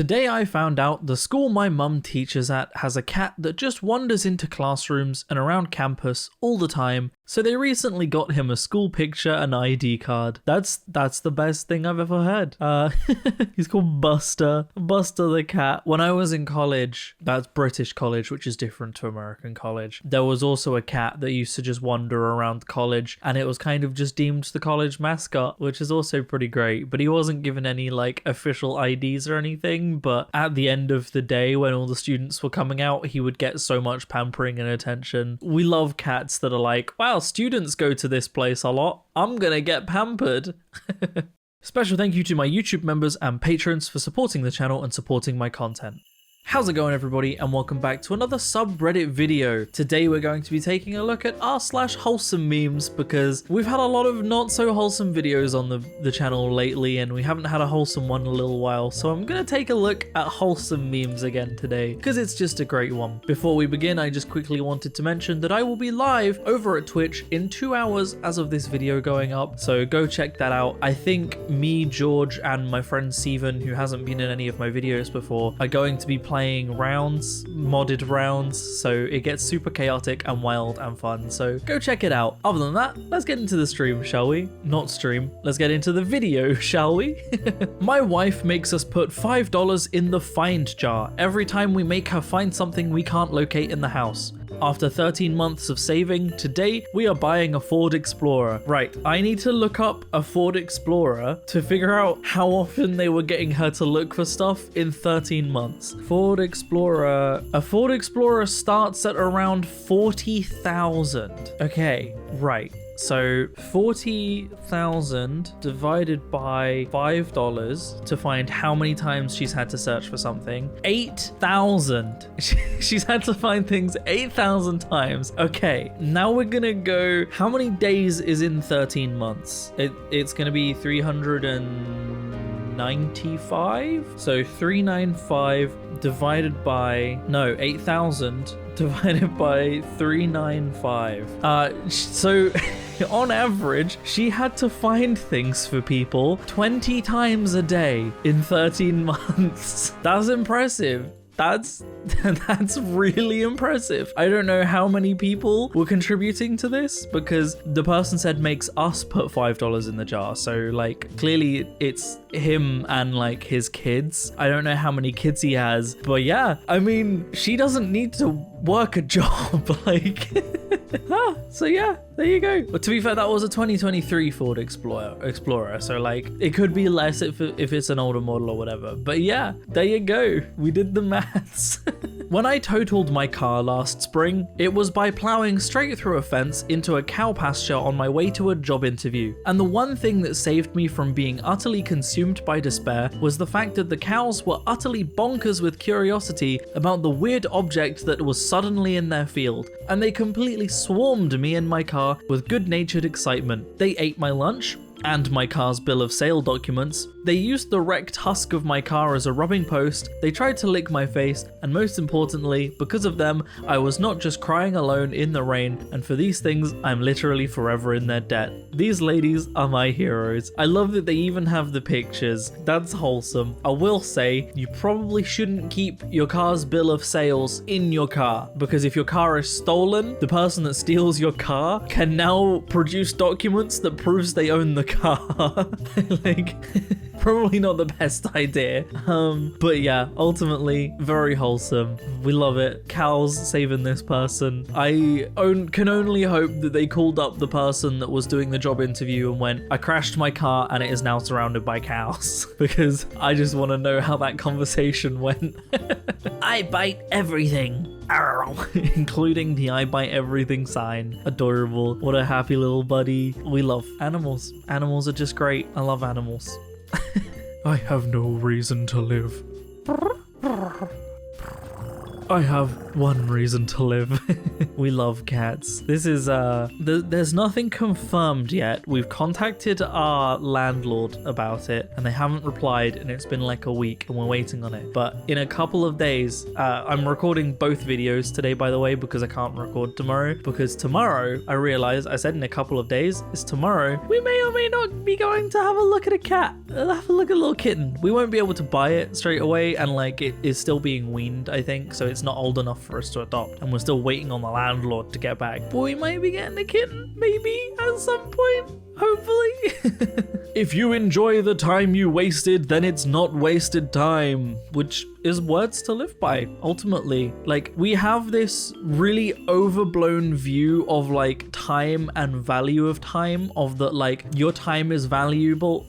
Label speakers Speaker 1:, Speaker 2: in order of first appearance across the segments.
Speaker 1: Today I found out the school my mum teaches at has a cat that just wanders into classrooms and around campus all the time, so they recently got him a school picture and ID card. That's the best thing I've ever heard. He's called Buster. Buster the cat. When I was in college, that's British college, which is different to American college, there was also a cat that used to just wander around college, and it was kind of just deemed the college mascot, which is also pretty great, but he wasn't given any like official IDs or anything. But at the end of the day, when all the students were coming out, he would get so much pampering and attention. We love cats that are like, wow, students go to this place a lot, I'm gonna get pampered. Special thank you to my YouTube members and patrons for supporting the channel and supporting my content. How's it going, everybody, and welcome back to another subreddit video. Today we're going to be taking a look at r/wholesome memes, because we've had a lot of not so wholesome videos on the channel lately, and we haven't had a wholesome one in a little while, so I'm gonna take a look at wholesome memes again today, because it's just a great one. Before we begin, I just quickly wanted to mention that I will be live over at Twitch in 2 hours as of this video going up, so go check that out. I think me, George, and my friend Steven, who hasn't been in any of my videos before, are going to be playing rounds, modded rounds, so it gets super chaotic and wild and fun, so go check it out. Other than that, let's get into the stream, shall we? Not stream, let's get into the video, shall we? My wife makes us put $5 in the find jar every time we make her find something we can't locate in the house. After 13 months of saving, today we are buying a Ford Explorer. Right, I need to look up a Ford Explorer to figure out how often they were getting her to look for stuff in 13 months. Ford Explorer. A Ford Explorer starts at around 40,000. Okay, right. So 40,000 divided by $5 to find how many times she's had to search for something. 8,000. She's had to find things 8,000 times. Okay, now we're gonna go, how many days is in 13 months? It's gonna be 395. So 395 divided by, no, 8,000 divided by 395. So on average, she had to find things for people 20 times a day in 13 months. That's impressive. That's really impressive. I don't know how many people were contributing to this, because the person said makes us put $5 in the jar. So like clearly it's him and like his kids. I don't know how many kids he has, but yeah, I mean, she doesn't need to work a job. Like, so yeah, there you go. But to be fair, that was a 2023 Ford Explorer, so like it could be less if it's an older model or whatever. But yeah, there you go. We did the maths. When I totaled my car last spring, it was by plowing straight through a fence into a cow pasture on my way to a job interview. And the one thing that saved me from being utterly consumed by despair was the fact that the cows were utterly bonkers with curiosity about the weird object that was suddenly in their field, and they completely swarmed me in my car with good-natured excitement. They ate my lunch and my car's bill of sale documents. They used the wrecked husk of my car as a rubbing post, they tried to lick my face, and most importantly, because of them, I was not just crying alone in the rain, and for these things, I'm literally forever in their debt. These ladies are my heroes. I love that they even have the pictures. That's wholesome. I will say, you probably shouldn't keep your car's bill of sales in your car, because if your car is stolen, the person that steals your car can now produce documents that proves they own the car. Like, probably not the best idea. But yeah, ultimately, very wholesome. We love it. Cows saving this person. I can only hope that they called up the person that was doing the job interview and went, I crashed my car and it is now surrounded by cows. Because I just want to know how that conversation went. I bite everything. Including the I bite everything sign. Adorable. What a happy little buddy. We love animals. Animals are just great. I love animals. I have no reason to live. I have one reason to live. We love cats. This is, there's nothing confirmed yet. We've contacted our landlord about it and they haven't replied, and it's been like a week and we're waiting on it. But in a couple of days, I'm recording both videos today, by the way, because I can't record tomorrow, because tomorrow I realized I said in a couple of days, it's tomorrow. We may or may not be going to have a look at a cat. Have a look at a little kitten. We won't be able to buy it straight away, and like it is still being weaned, I think, so it's not old enough for us to adopt, and we're still waiting on the landlord to get back. But we might be getting a kitten, maybe, at some point. Hopefully. If you enjoy the time you wasted, then it's not wasted time, which is words to live by, ultimately. Like, we have this really overblown view of like time and value of time, of that like your time is valuable,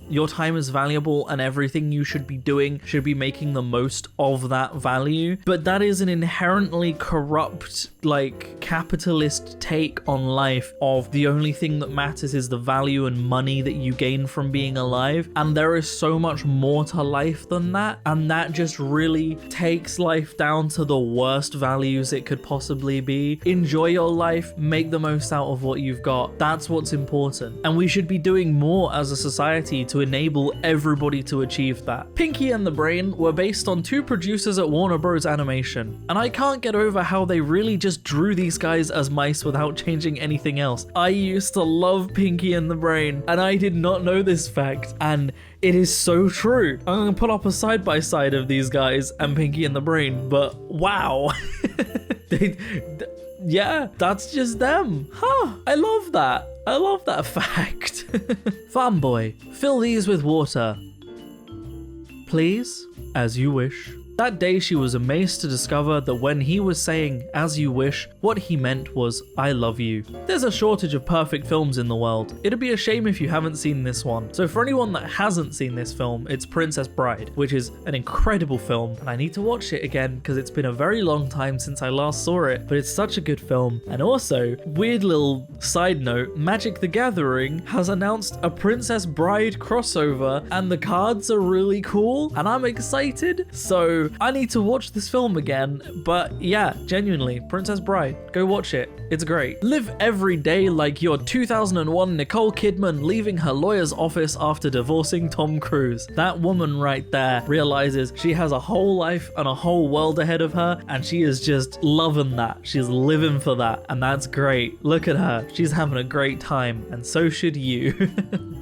Speaker 1: and everything you should be doing should be making the most of that value. But that is an inherently corrupt, like, capitalist take on life, of the only thing that matters is the value and money that you gain from being alive. And there is so much more to life than that, and that just really takes life down to the worst values it could possibly be. Enjoy your life, make the most out of what you've got. That's what's important, and we should be doing more as a society to enable everybody to achieve that. Pinky and the Brain were based on two producers at Warner Bros. Animation, and I can't get over how they really just drew these guys as mice without changing anything else. I used to love Pinky and the Brain, and I did not know this fact, and it is so true. I'm gonna put up a side-by-side of these guys and Pinky and the Brain, but wow. Yeah, that's just them. Huh, I love that. I love that fact. Farm Boy, fill these with water. Please, as you wish. That day she was amazed to discover that when he was saying, "as you wish," what he meant was, "I love you." There's a shortage of perfect films in the world. It'd be a shame if you haven't seen this one. So for anyone that hasn't seen this film, it's Princess Bride, which is an incredible film, and I need to watch it again because it's been a very long time since I last saw it, but it's such a good film. And also, weird little side note, Magic the Gathering has announced a Princess Bride crossover, and the cards are really cool, and I'm excited. So I need to watch this film again, but yeah, genuinely, Princess Bride, go watch it. It's great. Live every day like you're 2001 Nicole Kidman leaving her lawyer's office after divorcing Tom Cruise. That woman right there realizes she has a whole life and a whole world ahead of her, and she is just loving that. She's living for that, and that's great. Look at her. She's having a great time, and so should you.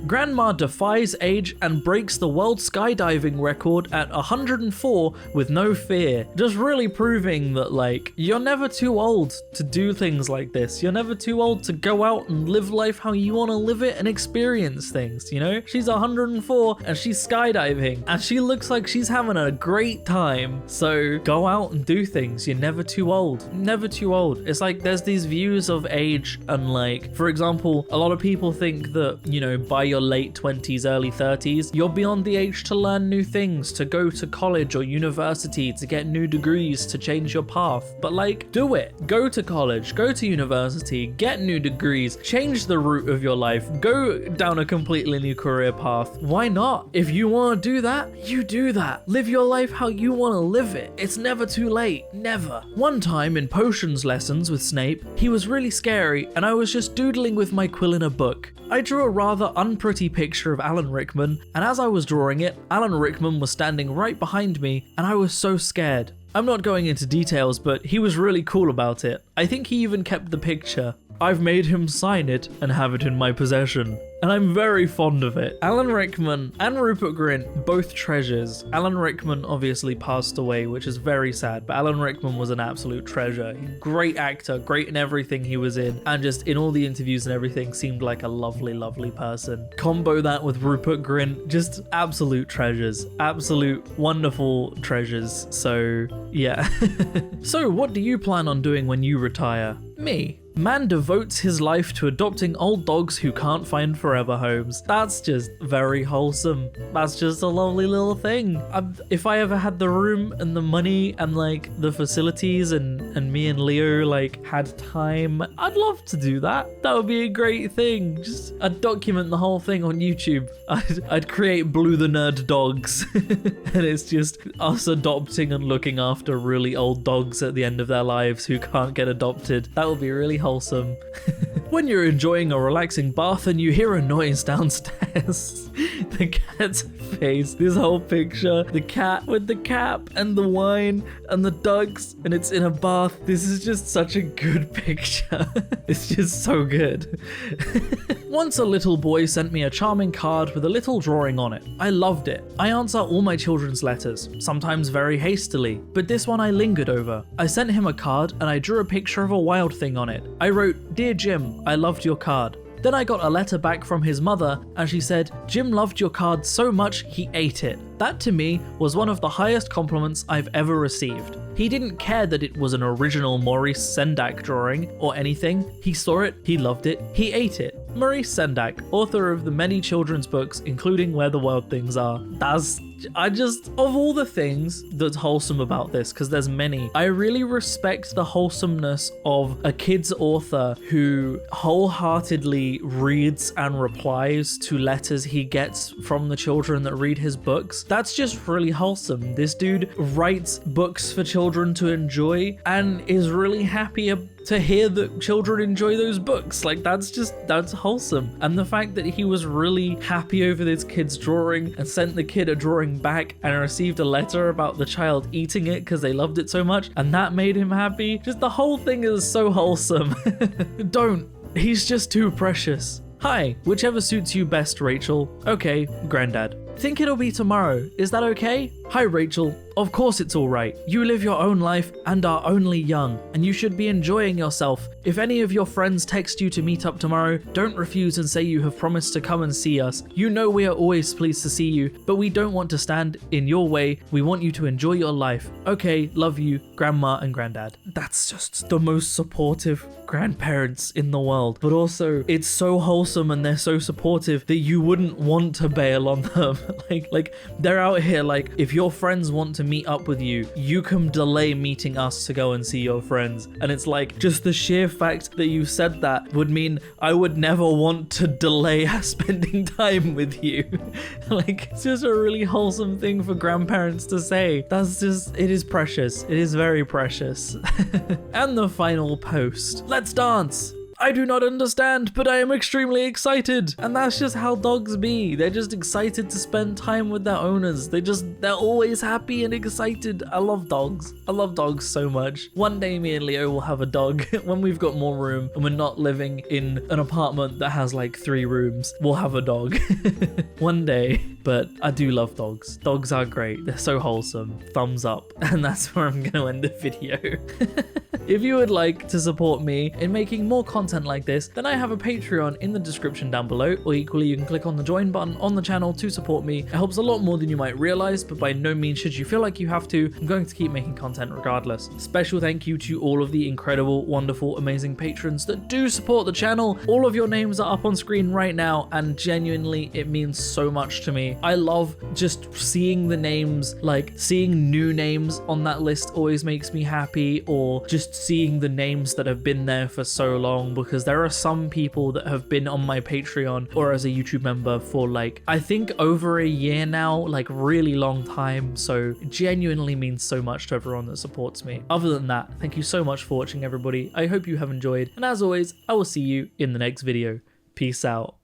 Speaker 1: Grandma defies age and breaks the world skydiving record at 104 with no fear. Just really proving that, like, you're never too old to do things like this. You're never too old to go out and live life how you want to live it and experience things, you know? She's 104 and she's skydiving and she looks like she's having a great time. So go out and do things. You're never too old. Never too old. It's like there's these views of age, and like, for example, a lot of people think that, you know, by your late 20s, early 30s, you're beyond the age to learn new things, to go to college or university, to get new degrees, to change your path. But like, do it. Go to college, go to university, get new degrees, change the route of your life, go down a completely new career path. Why not? If you want to do that, you do that. Live your life how you want to live it. It's never too late. Never. One time in potions lessons with Snape, he was really scary and I was just doodling with my quill in a book. I drew a rather unpretty picture of Alan Rickman, and as I was drawing it, Alan Rickman was standing right behind me, and I was so scared. I'm not going into details, but he was really cool about it. I think he even kept the picture. I've made him sign it and have it in my possession, and I'm very fond of it. Alan Rickman and Rupert Grint, both treasures. Alan Rickman obviously passed away, which is very sad, but Alan Rickman was an absolute treasure. Great actor, great in everything he was in, and just in all the interviews and everything seemed like a lovely, lovely person. Combo that with Rupert Grint, just absolute treasures. Absolute wonderful treasures. So, yeah. So, what do you plan on doing when you retire? Me. Man devotes his life to adopting old dogs who can't find forever homes. That's just very wholesome. That's just a lovely little thing. If I ever had the room and the money and like the facilities and me and Leo like had time, I'd love to do that. That would be a great thing. Just I'd document the whole thing on YouTube. I'd create Blue the Nerd Dogs and it's just us adopting and looking after really old dogs at the end of their lives who can't get adopted. That would be really wholesome. When you're enjoying a relaxing bath and you hear a noise downstairs, the cat's face, this whole picture, the cat with the cap and the wine and the ducks, and it's in a bath. This is just such a good picture. It's just so good. Once a little boy sent me a charming card with a little drawing on it. I loved it. I answer all my children's letters, sometimes very hastily, but this one I lingered over. I sent him a card and I drew a picture of a wild thing on it. I wrote, "Dear Jim, I loved your card." Then I got a letter back from his mother and she said, "Jim loved your card so much he ate it." That to me was one of the highest compliments I've ever received. He didn't care that it was an original Maurice Sendak drawing or anything. He saw it, he loved it, he ate it. Maurice Sendak, author of the many children's books, including Where the Wild Things Are. Of all the things that's wholesome about this, because there's many, I really respect the wholesomeness of a kid's author who wholeheartedly reads and replies to letters he gets from the children that read his books. That's just really wholesome. This dude writes books for children to enjoy and is really happy to hear that children enjoy those books. Like that's wholesome. And the fact that he was really happy over this kid's drawing and sent the kid a drawing back and received a letter about the child eating it because they loved it so much and that made him happy. Just the whole thing is so wholesome. Don't. He's just too precious. Hi, whichever suits you best, Rachel. Okay, Granddad. Think it'll be tomorrow. Is that okay? Hi, Rachel. Of course it's alright. You live your own life and are only young, and you should be enjoying yourself. If any of your friends text you to meet up tomorrow, don't refuse and say you have promised to come and see us. You know we are always pleased to see you, but we don't want to stand in your way. We want you to enjoy your life. Okay, love you, Grandma and Granddad. That's just the most supportive grandparents in the world, but also it's so wholesome and they're so supportive that you wouldn't want to bail on them. like they're out here like, if your friends want to meet up with you, you can delay meeting us to go and see your friends. And it's like, just the sheer fact that you said that would mean I would never want to delay spending time with you. Like, it's just a really wholesome thing for grandparents to say. It is precious. It is very precious. And the final post. Let's dance. I do not understand, but I am extremely excited. And that's just how dogs be. They're just excited to spend time with their owners. They're always happy and excited. I love dogs. I love dogs so much. One day me and Leo will have a dog when we've got more room and we're not living in an apartment that has like 3 rooms. We'll have a dog. One day. But I do love dogs. Dogs are great. They're so wholesome. Thumbs up. And that's where I'm going to end the video. If you would like to support me in making more content like this, then I have a Patreon in the description down below, or equally you can click on the join button on the channel to support me. It helps a lot more than you might realize, but by no means should you feel like you have to. I'm going to keep making content regardless. Special thank you to all of the incredible, wonderful, amazing patrons that do support the channel. All of your names are up on screen right now, and genuinely it means so much to me. I love just seeing the names, like seeing new names on that list always makes me happy, or just seeing the names that have been there for so long, because there are some people that have been on my Patreon or as a YouTube member for like, I think over a year now, like really long time. So it genuinely means so much to everyone that supports me. Other than that, thank you so much for watching, everybody. I hope you have enjoyed, and as always, I will see you in the next video. Peace out.